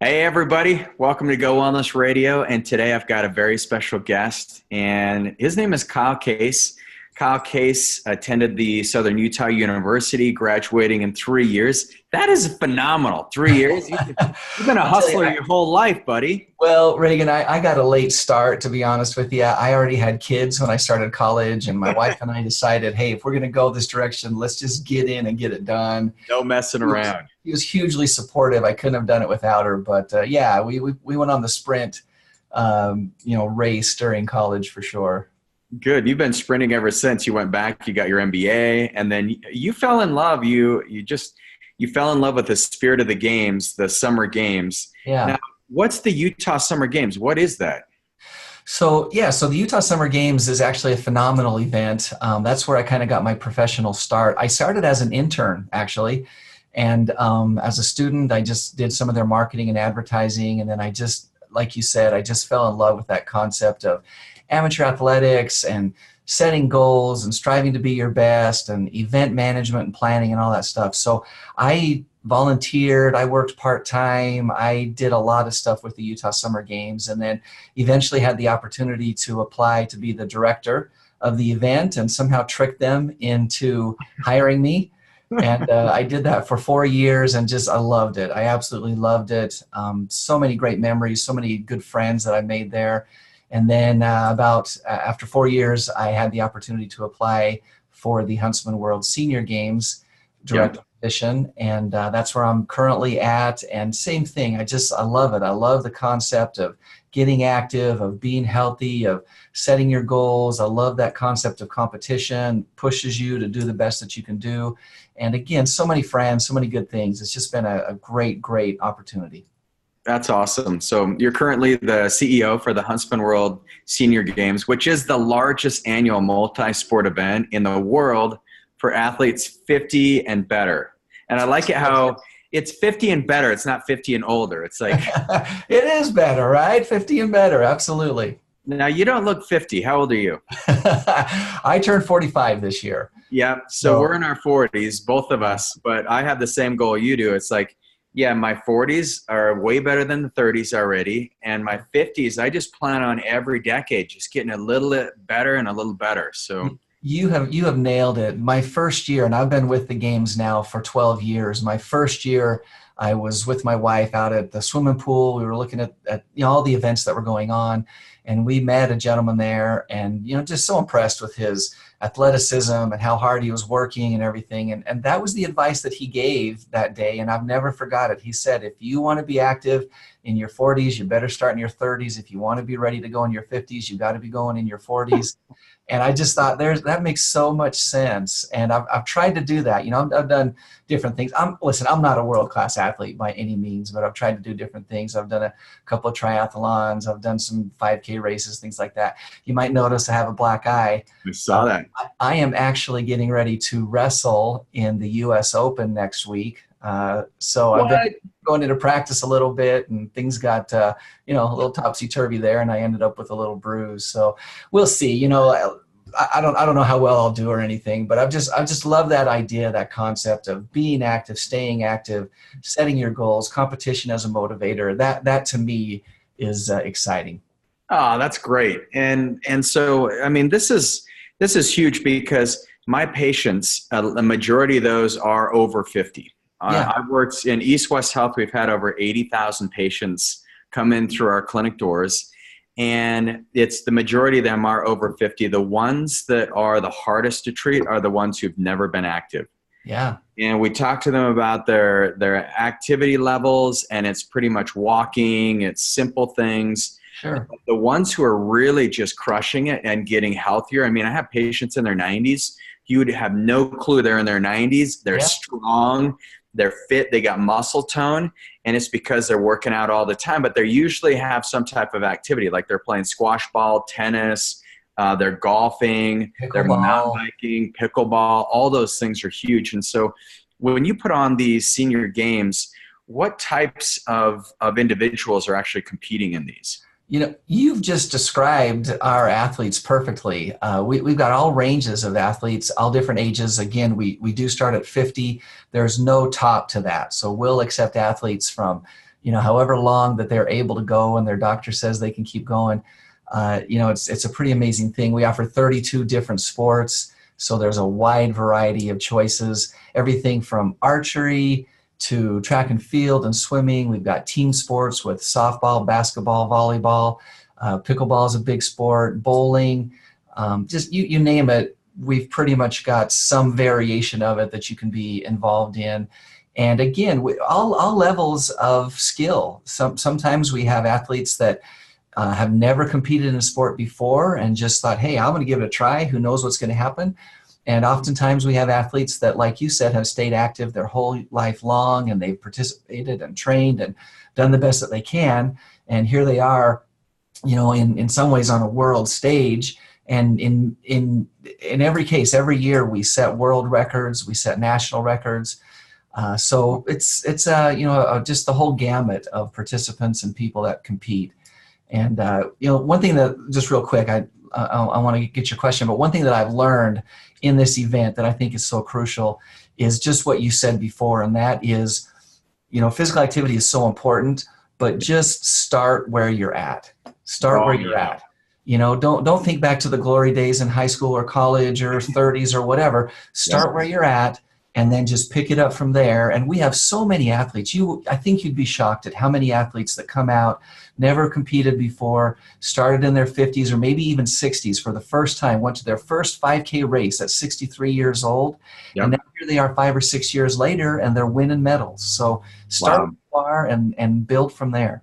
Hey, everybody. Welcome to Go Wellness Radio. And today I've got a very special guest, and his name is Kyle Case. Kyle Case attended the Southern Utah University, graduating in 3 years. That is phenomenal. 3 years? You've been a I'll tell you, hustler your whole life, buddy. well, Reagan, I got a late start, to be honest with you. I already had kids when I started college, and my wife and I decided, hey, if we're going to go this direction, let's just get in and get it done. No messing around. He was hugely supportive. I couldn't have done it without her. But yeah, we went on the sprint, race during college for sure. Good. You've been sprinting ever since. You went back, you got your MBA, and then you fell in love. You fell in love with the spirit of the games, the summer games. Yeah. Now, what's the Utah Summer Games? What is that? So the Utah Summer Games is actually a phenomenal event. That's where I kind of got my professional start. I started as an intern, actually. And as a student, I just did some of their marketing and advertising. And then I just, like you said, I just fell in love with that concept of amateur athletics and setting goals and striving to be your best and event management and planning and all that stuff. So I volunteered, I worked part-time, I did a lot of stuff with the Utah Summer Games, and then eventually had the opportunity to apply to be the director of the event and somehow tricked them into hiring me. And I did that for 4 years and I loved it. I absolutely loved it. So many great memories, so many good friends that I made there. And then after 4 years, I had the opportunity to apply for the Huntsman World Senior Games director position. And that's where I'm currently at. And same thing, I love it. I love the concept of getting active, of being healthy, of setting your goals. I love that concept of competition, pushes you to do the best that you can do. And again, so many friends, so many good things. It's just been a great, great opportunity. That's awesome. So you're currently the CEO for the Huntsman World Senior Games, which is the largest annual multi-sport event in the world for athletes 50 and better. And I like it how it's 50 and better. It's not 50 and older. It's like it is better, right? 50 and better. Absolutely. Now, you don't look 50. How old are you? I turned 45 this year. Yeah. So we're in our 40s, both of us, but I have the same goal you do. It's like, yeah, my 40s are way better than the 30s already. And my 50s, I just plan on every decade just getting a little bit better and a little better. So you have nailed it. My first year, and I've been with the games now for 12 years. My first year, I was with my wife out at the swimming pool. We were looking at all the events that were going on, and we met a gentleman there, and just so impressed with his athleticism and how hard he was working and everything. And that was the advice that he gave that day, and I've never forgot it. He said, if you want to be active in your 40s, you better start in your 30s. If you want to be ready to go in your 50s, you got to be going in your 40s. And I just thought that makes so much sense. And I've tried to do that. I've done different things. I'm not a world-class athlete by any means, but I've tried to do different things. I've done a couple of triathlons. I've done some 5K races, things like that. You might notice I have a black eye. I saw that. I am actually getting ready to wrestle in the U.S. Open next week. So I've been going into practice a little bit, and things got a little topsy-turvy there, and I ended up with a little bruise. So we'll see. I don't know how well I'll do or anything, but I've just love that idea, that concept of being active, staying active, setting your goals, competition as a motivator. That to me is exciting. Oh, that's great. And so, I mean, this is huge because my patients, the majority of those are over 50. I've worked in East West Health. We've had over 80,000 patients come in through our clinic doors, and it's the majority of them are over 50. The ones that are the hardest to treat are the ones who've never been active. Yeah. And we talk to them about their activity levels, and it's pretty much walking. It's simple things. Sure. The ones who are really just crushing it and getting healthier. I mean, I have patients in their 90s. You would have no clue they're in their 90s. They're strong. They're fit, they got muscle tone, and it's because they're working out all the time, but they usually have some type of activity, like they're playing squash ball, tennis, they're golfing, they're mountain biking, pickleball. All those things are huge. And so when you put on these senior games, what types of individuals are actually competing in these? You've just described our athletes perfectly. We've got all ranges of athletes, all different ages. Again, we do start at 50. There's no top to that. So we'll accept athletes from however long that they're able to go and their doctor says they can keep going. It's a pretty amazing thing. We offer 32 different sports, so there's a wide variety of choices, everything from archery to track and field and swimming. We've got team sports with softball, basketball, volleyball, pickleball is a big sport, bowling, just you name it. We've pretty much got some variation of it that you can be involved in. And again, all levels of skill. Sometimes we have athletes that have never competed in a sport before and just thought, hey, I'm going to give it a try. Who knows what's going to happen? And oftentimes we have athletes that, like you said, have stayed active their whole life long, and they've participated and trained and done the best that they can. And here they are, in some ways on a world stage. And in every case, every year we set world records, we set national records. So it's just the whole gamut of participants and people that compete. And one thing that, just real quick, I want to get your question, but one thing that I've learned in this event that I think is so crucial is just what you said before, and that is, physical activity is so important, but just start where you're at. Start where you're at. Don't think back to the glory days in high school or college or 30s or whatever. Start where you're at, and then just pick it up from there. And we have so many athletes. I think you'd be shocked at how many athletes that come out, never competed before, started in their 50s or maybe even 60s for the first time, went to their first 5K race at 63 years old. Yep. And now here they are 5 or 6 years later, and they're winning medals. So start where you are and build from there.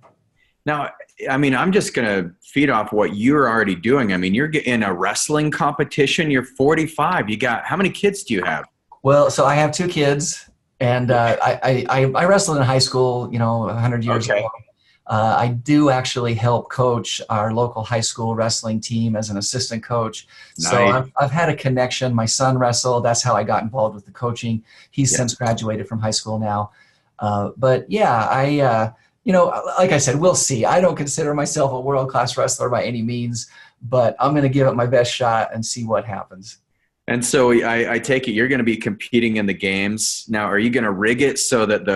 Now, I'm just going to feed off what you're already doing. You're in a wrestling competition. You're 45. How many kids do you have? Well, so I have 2 kids, and I wrestled in high school, 100 years ago. I do actually help coach our local high school wrestling team as an assistant coach. Nice. So I've had a connection. My son wrestled. That's how I got involved with the coaching. He's since graduated from high school now. But yeah, like I said, we'll see. I don't consider myself a world-class wrestler by any means, but I'm going to give it my best shot and see what happens. And so I take it you're going to be competing in the games. Now, are you going to rig it so that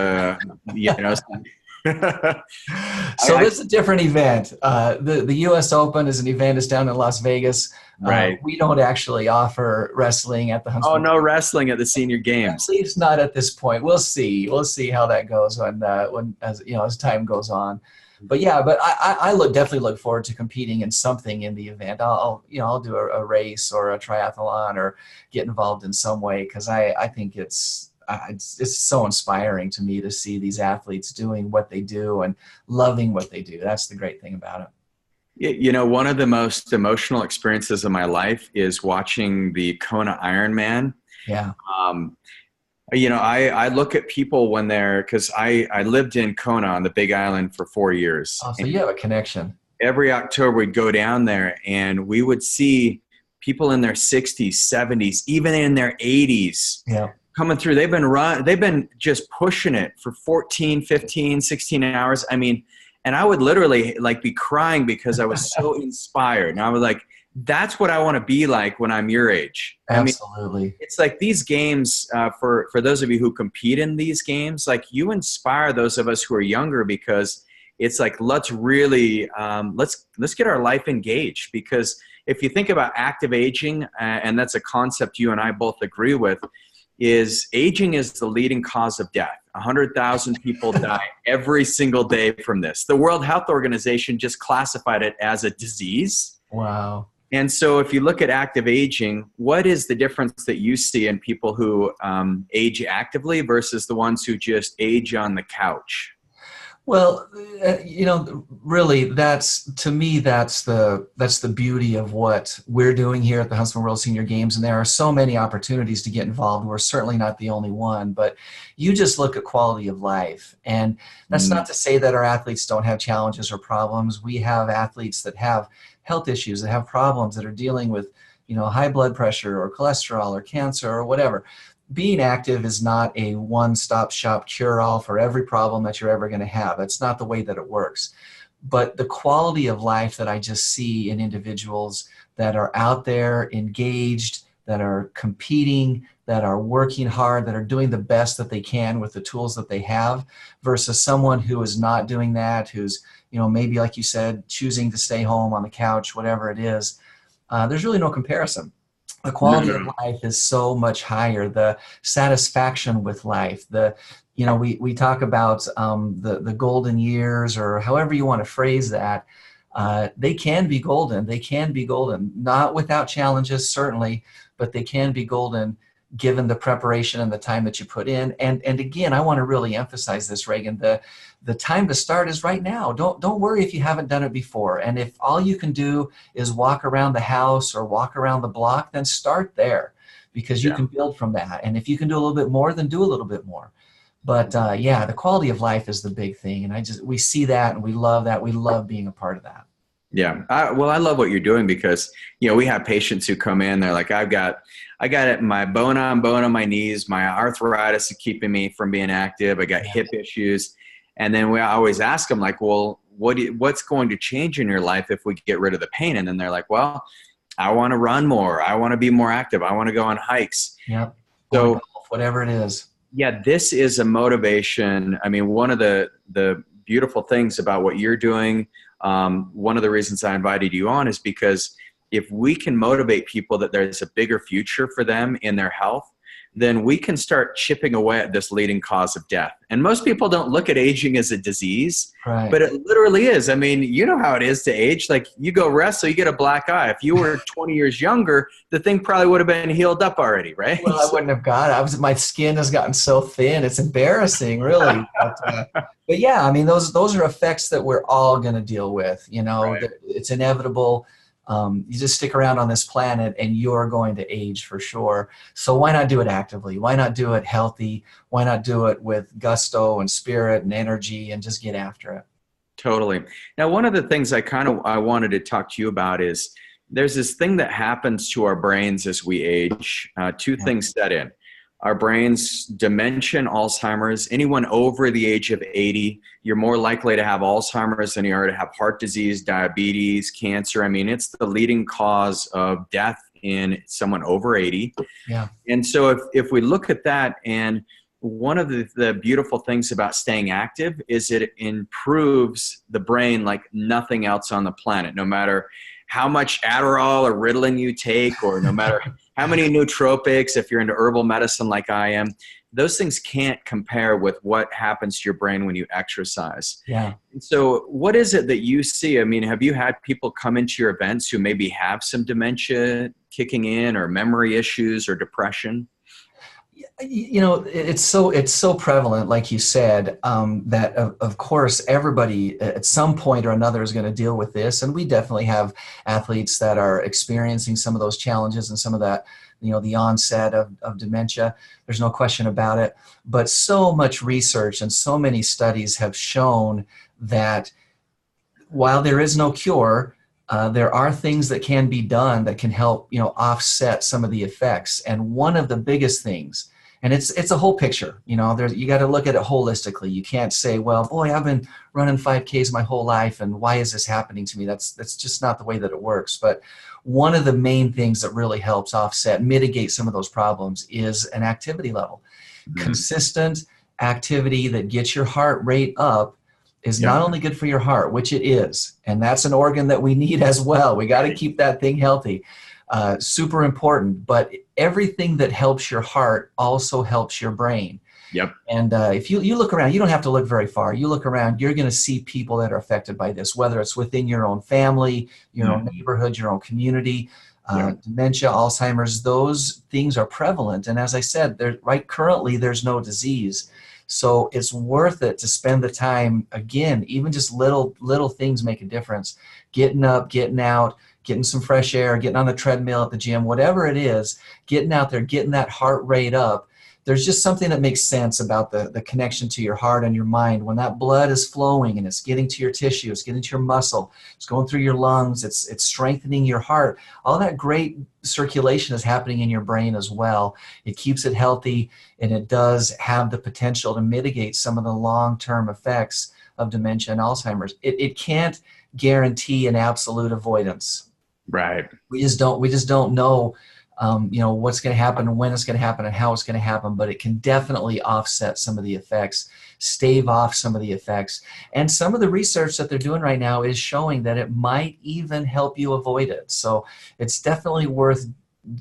So this is a different event. The U.S. Open is an event. It's down in Las Vegas. Right. We don't actually offer wrestling at the Huntsman. Oh, no wrestling at the Senior Games. At least not at this point. We'll see. We'll see how that goes as time goes on. But yeah, I definitely look forward to competing in something in the event. I'll do a race or a triathlon or get involved in some way, because I think it's so inspiring to me to see these athletes doing what they do and loving what they do. That's the great thing about it. One of the most emotional experiences of my life is watching the Kona Ironman. Yeah. I look at people because I lived in Kona on the Big Island for 4 years. Oh, so you have a connection. Every October we'd go down there and we would see people in their 60s, 70s, even in their 80s. Yeah. Coming through. They've been just pushing it for 14, 15, 16 hours. And I would literally be crying because I was so inspired. And I was like, that's what I want to be like when I'm your age. Absolutely. It's like these games, for those of you who compete in these games, you inspire those of us who are younger, because it's like, let's really, let's get our life engaged. Because if you think about active aging, and that's a concept you and I both agree with, is aging is the leading cause of death. 100,000 people die every single day from this. The World Health Organization just classified it as a disease. Wow. And so if you look at active aging, what is the difference that you see in people who age actively versus the ones who just age on the couch? Well, really, that's the beauty of what we're doing here at the Huntsman World Senior Games. And there are so many opportunities to get involved. We're certainly not the only one, but you just look at quality of life. And that's not to say that our athletes don't have challenges or problems. We have athletes that have health issues, that have problems, that are dealing with, high blood pressure or cholesterol or cancer or whatever. Being active is not a one-stop shop cure-all for every problem that you're ever going to have. That's not the way that it works. But the quality of life that I just see in individuals that are out there, engaged, that are competing, that are working hard, that are doing the best that they can with the tools that they have, versus someone who is not doing that, who's, maybe like you said, choosing to stay home on the couch, whatever it is. There's really no comparison. The quality of life is so much higher. The satisfaction with life, we talk about the golden years, or however you want to phrase that. They can be golden. They can be golden, not without challenges, certainly, but they can be golden given the preparation and the time that you put in. And again, I want to really emphasize this, Reagan. The time to start is right now. Don't worry if you haven't done it before. And if all you can do is walk around the house or walk around the block, then start there, because you can build from that. And if you can do a little bit more, then do a little bit more. But the quality of life is the big thing. And we see that and we love that. We love being a part of that. Yeah. I love what you're doing, because, we have patients who come in, they're like, I got it, my bone on my knees, my arthritis is keeping me from being active. I got hip issues. And then we always ask them, like, well, what's going to change in your life if we get rid of the pain? And then they're like, well, I want to run more. I want to be more active. I want to go on hikes. Yep. So whatever it is. Yeah, this is a motivation. I mean, one of the beautiful things about what you're doing, one of the reasons I invited you on is because if we can motivate people that there's a bigger future for them in their health, then we can start chipping away at this leading cause of death. And most people don't look at aging as a disease, but it literally is. I mean, you know how it is to age. Like, you go wrestle, you get a black eye. If you were 20 years younger, the thing probably would have been healed up already, right? Well, I wouldn't have got it. My skin has gotten so thin. It's embarrassing, really. But yeah, I mean, those are effects that we're all going to deal with. It's inevitable. You just stick around on this planet and you're going to age for sure. So why not do it actively? Why not do it healthy? Why not do it with gusto and spirit and energy and just get after it? Totally. Now, one of the things I wanted to talk to you about is there's this thing that happens to our brains as we age. Two things set in. Our brains, dementia, Alzheimer's. Anyone over the age of 80, you're more likely to have Alzheimer's than you are to have heart disease, diabetes, cancer. I mean, it's the leading cause of death in someone over 80. Yeah. And so if we look at that, and one of the beautiful things about staying active is it improves the brain like nothing else on the planet, no matter how much Adderall or Ritalin you take, or no matter how many nootropics, if you're into herbal medicine like I am, those things can't compare with what happens to your brain when you exercise. Yeah. And so what is it that you see? I mean, have you had people come into your events who maybe have some dementia kicking in, or memory issues, or depression? It's so prevalent, like you said, that of course everybody at some point or another is going to deal with this, and we definitely have athletes that are experiencing some of those challenges and some of that, the onset of dementia. There's no question about it. But so much research and so many studies have shown that while there is no cure, there are things that can be done that can help, offset some of the effects. And one of the biggest things, and it's a whole picture, you got to look at it holistically. You can't say, well, boy, I've been running 5Ks my whole life, and why is this happening to me? That's just not the way that it works. But one of the main things that really helps offset, mitigate some of those problems is an activity level. Mm-hmm. Consistent activity that gets your heart rate up is not only good for your heart, which it is, and that's an organ that we need as well. We got to keep that thing healthy. Super important, but everything that helps your heart also helps your brain. Yep. And if you look around, you don't have to look very far. You look around, you're going to see people that are affected by this, whether it's within your own family, your own neighborhood, your own community. Dementia, Alzheimer's, those things are prevalent. And as I said, currently there's no disease. So it's worth it to spend the time, again, even just little things make a difference. Getting up, getting out, getting some fresh air, getting on the treadmill at the gym, whatever it is, getting out there, getting that heart rate up. There's just something that makes sense about the connection to your heart and your mind. When that blood is flowing and it's getting to your tissue, it's getting to your muscle, it's going through your lungs, it's strengthening your heart. All that great circulation is happening in your brain as well. It keeps it healthy, and it does have the potential to mitigate some of the long-term effects of dementia and Alzheimer's. It can't guarantee an absolute avoidance. Right. We just don't know what's going to happen, when it's going to happen, and how it's going to happen, but it can definitely offset some of the effects, stave off some of the effects. And some of the research that they're doing right now is showing that it might even help you avoid it. So it's definitely worth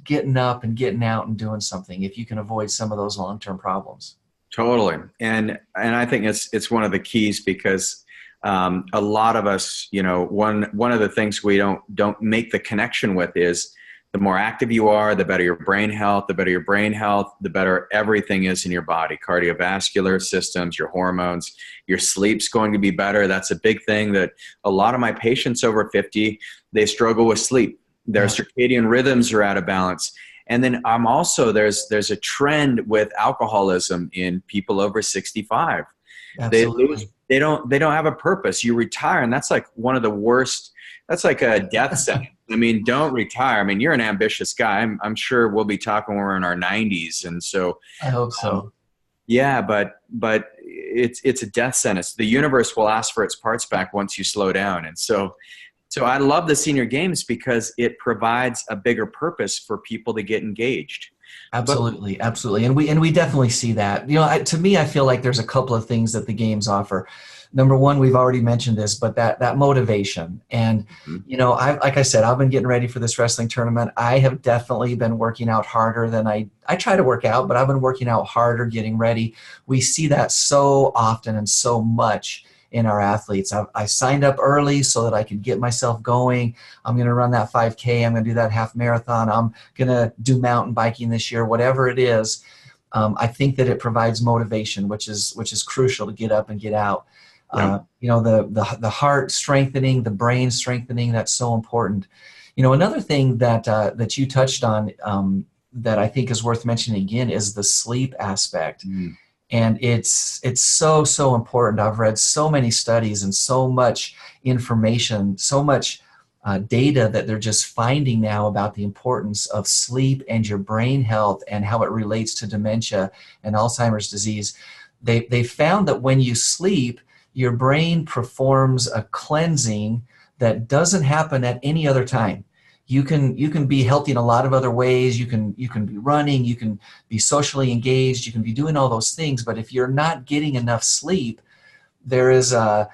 getting up and getting out and doing something if you can avoid some of those long-term problems. Totally. And I think it's one of the keys, because a lot of us, one of the things we don't make the connection with is the more active you are, the better your brain health, the better everything is in your body, cardiovascular systems, your hormones, your sleep's going to be better. That's a big thing that a lot of my patients over 50, they struggle with sleep. Their circadian rhythms are out of balance. And then there's a trend with alcoholism in people over 65. Absolutely. They don't have a purpose. You retire, and that's like one of the worst. That's like a death sentence. I mean, don't retire. I mean, you're an ambitious guy. I'm sure we'll be talking when we're in our 90s, and so I hope so. Yeah, but it's a death sentence. The universe will ask for its parts back once you slow down, and so I love the senior games because it provides a bigger purpose for people to get engaged. Absolutely, absolutely, and we definitely see that. To me, I feel like there's a couple of things that the games offer. Number one, we've already mentioned this, but that motivation. And like I said, I've been getting ready for this wrestling tournament. I have definitely been working out harder than I try to work out, but I've been working out harder, getting ready. We see that so often and so much in our athletes. I signed up early so that I could get myself going. I'm going to run that 5K. I'm going to do that half marathon. I'm going to do mountain biking this year, whatever it is. I think that it provides motivation, which is crucial to get up and get out. Yeah. The heart strengthening, the brain strengthening, that's so important. Another thing that you touched on that I think is worth mentioning again is the sleep aspect. And it's so important. I've read so many studies and so much information, so much data that they're just finding now about the importance of sleep and your brain health and how it relates to dementia and Alzheimer's disease. They found that when you sleep, your brain performs a cleansing that doesn't happen at any other time. You can be healthy in a lot of other ways. You can be running, you can be socially engaged, you can be doing all those things. But if you're not getting enough sleep, there is a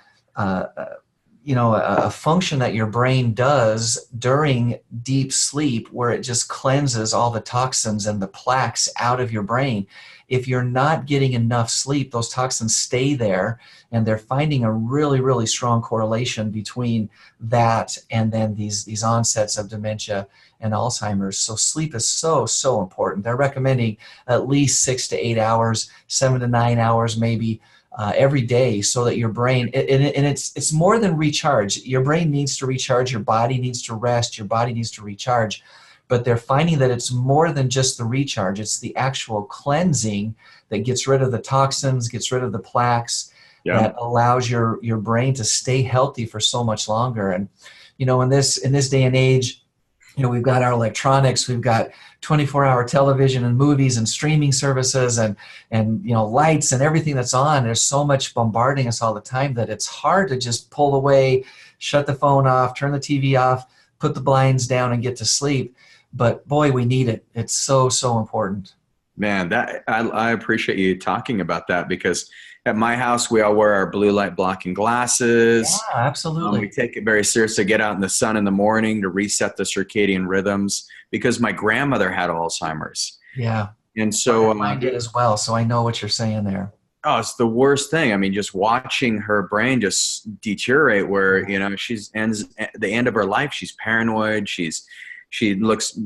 function that your brain does during deep sleep where it just cleanses all the toxins and the plaques out of your brain. If you're not getting enough sleep, those toxins stay there, and they're finding a really, really strong correlation between that and then these onsets of dementia and Alzheimer's. So sleep is so important. They're recommending at least 6 to 8 hours, 7 to 9 hours maybe every day, so that your brain, and it's more than recharge. Your brain needs to recharge, your body needs to rest, your body needs to recharge. But they're finding that it's more than just the recharge. It's the actual cleansing that gets rid of the toxins, gets rid of the plaques, that allows your brain to stay healthy for so much longer. And in this day and age, we've got our electronics, we've got 24-hour television and movies and streaming services and lights and everything that's on. There's so much bombarding us all the time that it's hard to just pull away, shut the phone off, turn the TV off, put the blinds down and get to sleep. But boy, we need it. It's so important. Man, I appreciate you talking about that, because at my house, we all wear our blue light blocking glasses. Yeah, absolutely. We take it very seriously, get out in the sun in the morning to reset the circadian rhythms, because my grandmother had Alzheimer's. Yeah. And so mine did as well. So I know what you're saying there. Oh, it's the worst thing. I mean, just watching her brain just deteriorate, where, she's ends the end of her life. She's paranoid. She looks,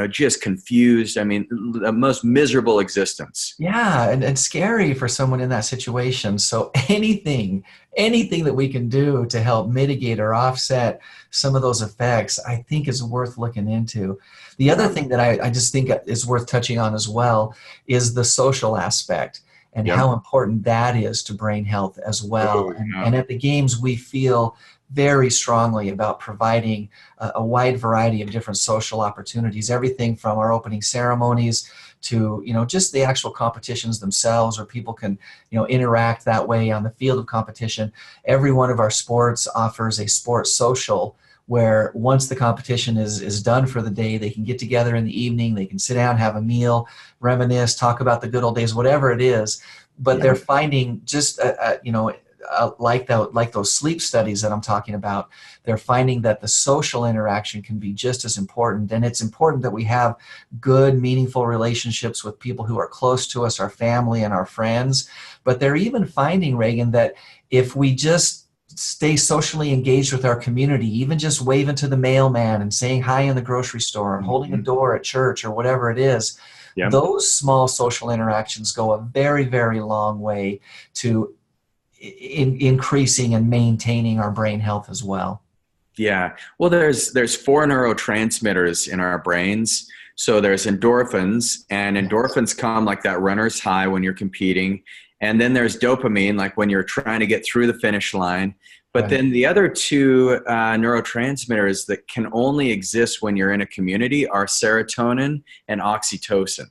just confused. I mean, the most miserable existence. Yeah, and scary for someone in that situation. So anything that we can do to help mitigate or offset some of those effects, I think is worth looking into. The other thing that I just think is worth touching on as well is the social aspect and how important that is to brain health as well. And at the games, we feel very strongly about providing a wide variety of different social opportunities, everything from our opening ceremonies to, just the actual competitions themselves, where people can, interact that way on the field of competition. Every one of our sports offers a sports social where once the competition is done for the day, they can get together in the evening, they can sit down, have a meal, reminisce, talk about the good old days, whatever it is. But they're finding just, like those sleep studies that I'm talking about, they're finding that the social interaction can be just as important. And it's important that we have good, meaningful relationships with people who are close to us, our family and our friends. But they're even finding, Reagan, that if we just stay socially engaged with our community, even just waving to the mailman and saying hi in the grocery store and holding a door at church or whatever it is, those small social interactions go a very, very long way to increasing and maintaining our brain health as well. Yeah. Well, there's four neurotransmitters in our brains. So there's endorphins, and endorphins come like that runner's high when you're competing. And then there's dopamine, like when you're trying to get through the finish line. But then the other two neurotransmitters that can only exist when you're in a community are serotonin and oxytocin.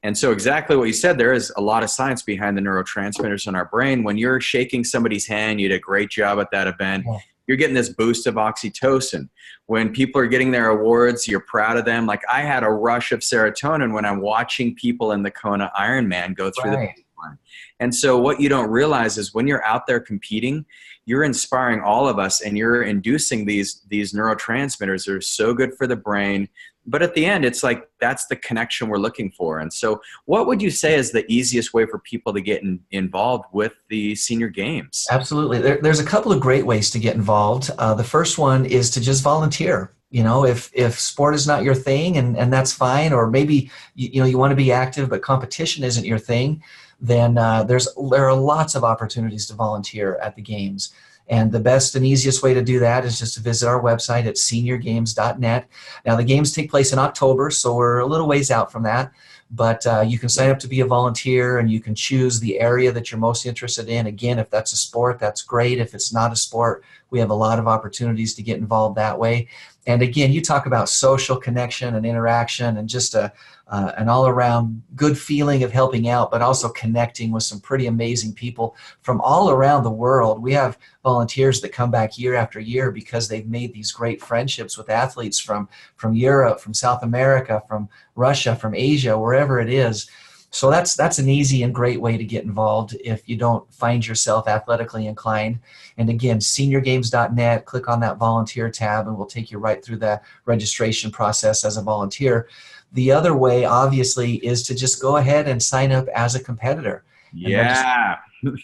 And so exactly what you said, there is a lot of science behind the neurotransmitters in our brain. When you're shaking somebody's hand, you did a great job at that event. You're getting this boost of oxytocin. When people are getting their awards, you're proud of them. Like I had a rush of serotonin when I'm watching people in the Kona Ironman go through the line. And so what you don't realize is when you're out there competing, you're inspiring all of us and you're inducing these neurotransmitters that are so good for the brain. But at the end, it's like that's the connection we're looking for. And so what would you say is the easiest way for people to get involved with the Senior Games? Absolutely. There's a couple of great ways to get involved. The first one is to just volunteer. You know, if sport is not your thing, and that's fine, or maybe you want to be active but competition isn't your thing, then there are lots of opportunities to volunteer at the games. And the best and easiest way to do that is just to visit our website at seniorgames.net. Now, the games take place in October, so we're a little ways out from that. But you can sign up to be a volunteer, and you can choose the area that you're most interested in. Again, if that's a sport, that's great. If it's not a sport, we have a lot of opportunities to get involved that way. And again, you talk about social connection and interaction and just an all-around good feeling of helping out, but also connecting with some pretty amazing people from all around the world. We have volunteers that come back year after year because they've made these great friendships with athletes from Europe, from South America, from Russia, from Asia, wherever it is. So that's an easy and great way to get involved if you don't find yourself athletically inclined. And again, seniorgames.net, click on that volunteer tab, and we'll take you right through the registration process as a volunteer. The other way, obviously, is to just go ahead and sign up as a competitor. Yeah.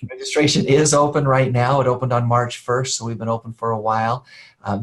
Registration is open right now. It opened on March 1st, so we've been open for a while.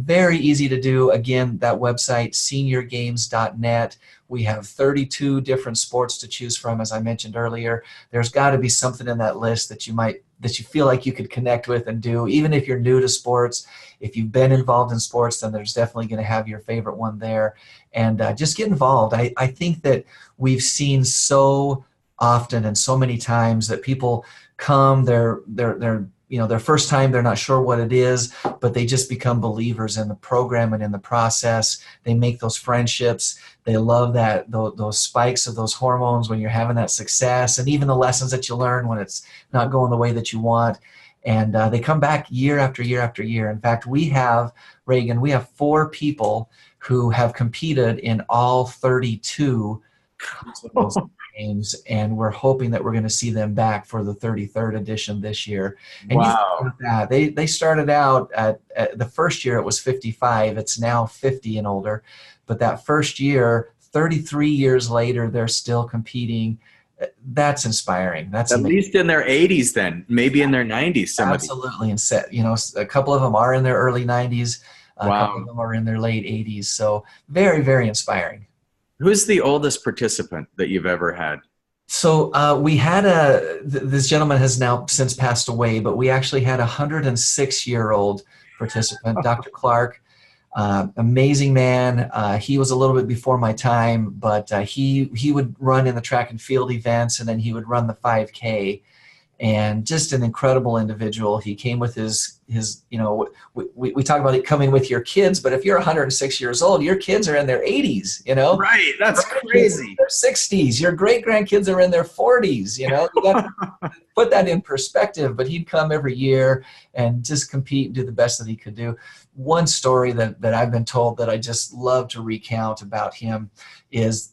Very easy to do. Again, that website, seniorgames.net. We have 32 different sports to choose from, as I mentioned earlier. There's got to be something in that list that you feel like you could connect with and do. Even if you're new to sports, if you've been involved in sports, then there's definitely going to have your favorite one there. And just get involved. I think that we've seen so often and so many times that people come, they're their first time, they're not sure what it is, but they just become believers in the program and in the process. They make those friendships. They love those spikes of those hormones when you're having that success, and even the lessons that you learn when it's not going the way that you want. And they come back year after year after year. In fact, Reagan, we have 4 people who have competed in all 32 games, and we're hoping that we're going to see them back for the 33rd edition this year. And wow. They started out at the first year it was 55. It's now 50 and older. But that first year, 33 years later, they're still competing. That's inspiring. That's at amazing. Least in their 80s then, maybe in their 90s. Absolutely. And a couple of them are in their early 90s. A Wow. couple of them are in their late 80s. So very, very inspiring. Who's the oldest participant that you've ever had? So we had this gentleman has now since passed away, but we actually had a 106-year-old participant, Dr. Clark. Amazing man. He was a little bit before my time, but he would run in the track and field events, and then he would run the 5K. and just an incredible individual. He came with his you know, we talk about it coming with your kids, but if you're 106 years old, your kids are in their 80s, you know? Right. That's crazy. Their 60s. Your great grandkids are in their 40s, you know? You got to put that in perspective, but he'd come every year and just compete and do the best that he could do. One story that I've been told that I just love to recount about him is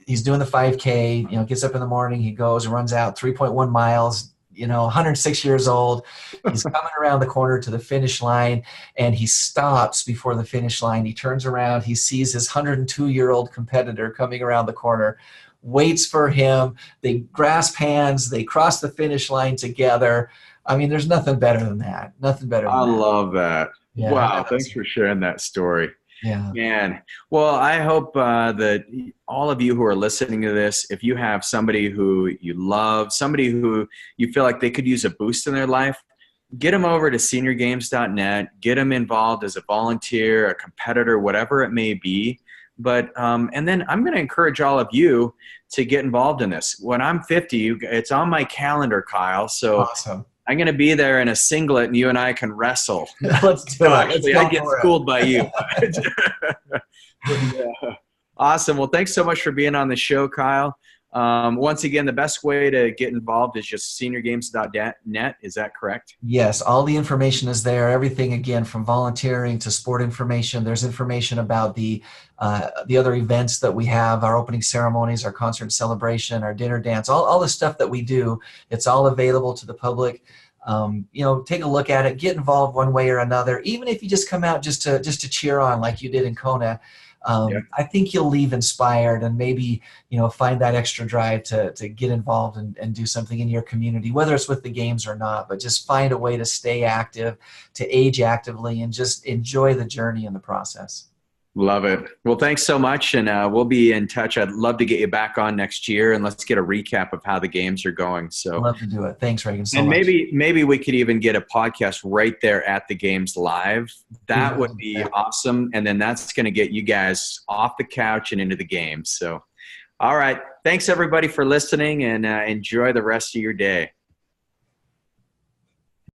he's doing the 5K, you know, gets up in the morning, he goes, runs out 3.1 miles, you know, 106 years old. He's coming around the corner to the finish line, and he stops before the finish line. He turns around, he sees his 102-year-old competitor coming around the corner, waits for him. They grasp hands, they cross the finish line together. I mean, there's nothing better than that. Nothing better than that. I love that. Yeah, wow. Thanks for sharing that story. Yeah. Man, well, I hope that all of you who are listening to this, if you have somebody who you love, somebody who you feel like they could use a boost in their life, get them over to seniorgames.net, get them involved as a volunteer, a competitor, whatever it may be. But and then I'm going to encourage all of you to get involved in this. When I'm 50, it's on my calendar, Kyle. So awesome. I'm going to be there in a singlet, and you and I can wrestle. Let's do it. Actually, I get schooled by you. Awesome. Well, thanks so much for being on the show, Kyle. Once again, the best way to get involved is just seniorgames.net. Is that correct? Yes, all the information is there. Everything, again, from volunteering to sport information. There's information about the other events that we have, our opening ceremonies, our concert celebration, our dinner dance, all the stuff that we do. It's all available to the public. You know, take a look at it, get involved one way or another. Even if you just come out just to cheer on like you did in Kona. I think you'll leave inspired and maybe, you know, find that extra drive to get involved and do something in your community, whether it's with the games or not, but just find a way to stay active, to age actively, and just enjoy the journey in the process. Love it. Well, thanks so much, and we'll be in touch. I'd love to get you back on next year, and let's get a recap of how the games are going. So, love to do it. Thanks, Reagan. So and much. maybe we could even get a podcast right there at the games live. That would be awesome, and then that's going to get you guys off the couch and into the game. So, all right. Thanks everybody for listening, and enjoy the rest of your day.